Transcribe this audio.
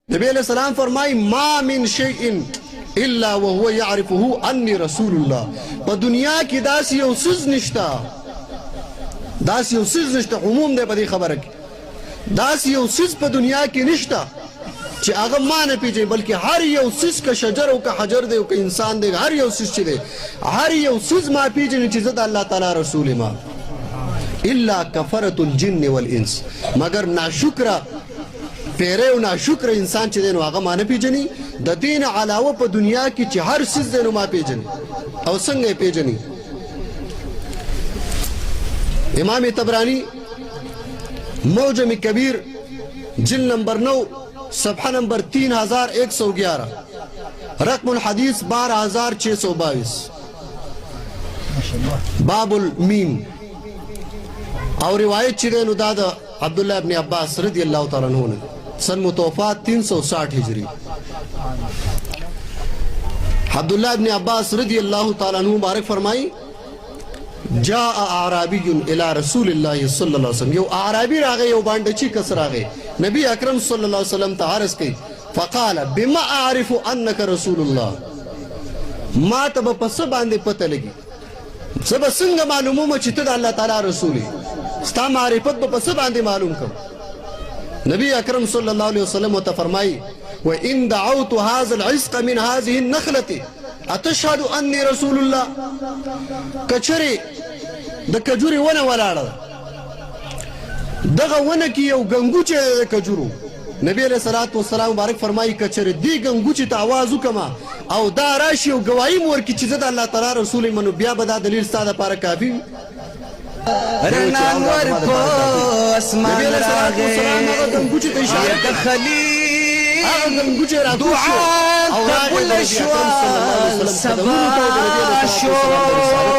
نبی علیہ السلام فرمائی ما من شیئن الا وهو يعرفه انی رسول اللہ. پا دنیا کی داسی یو سز نشتا، داسی یو سز نشتا، عموم دے پا دی خبر کی، داسی یو سز پا دنیا کی نشتا چی آغا ما نه پیجئ، بلکہ ہر یو سز کا شجر ہو کا حجر دے ہو کا انسان دے، ہر یو سز چی دے، ہر یو سز ما پیجئ چی زد اللہ تعالی رسول ما الا کفرت الجن والانس، مگر ناشکرہ پیرے و ناشکر انسان چی دینو آغا ما نه پیجنی. دا دین علاوہ پا دنیا کی چی ہر سز دینو ما پیجنی او سنگے پیجنی. امام تبرانی موجم کبیر جلد نمبر 9 صفحہ نمبر 3111 رقم الحدیث 12622 باب المیم. اور روایت چی دینو دادا عبداللہ ابن عباس رضی اللہ تعالیٰ عنہ نے، سن متوفات 360 ہجری. عبداللہ ابن عباس رضی اللہ تعالیٰ عنہ مبارک فرمائی جاء اعرابی الى رسول اللہ صلی اللہ علیہ وسلم، یو اعرابی راگے یو بانڈچی کس راگے نبی اکرم صلی اللہ علیہ وسلم تعارض کی. فقال بما اعرف انک رسول اللہ، ما تب پس باندے پتہ لگی سب سنگ معلوموں میں چتد اللہ تعالیٰ رسولی ستا معرفت پس باندے معلوم کر. نبی اکرم صلی اللہ علیہ وسلم فرمائی وَإِن دَعَوْتُ هَذَا الْعِسْقَ مِنْ هَذِهِ النَّخْلَةِ أَتَشْهَدُ أَنِّي رَسُولُ اللَّهِ. کچھری دا کجوری ون ولاڑا دغا ون کی یو گنگوچے دا کجورو. نبی علیہ السلام مبارک فرمائی کچھری دی گنگوچی تا آوازو کما او دا راشی او گواہی مور کی چیزت اللہ تعالی رسول منو بیا بدا دلیل سادہ پارا کافی. رنانور کو اسمان راگے آیت خلیل دعا قبول شوا سبا شوا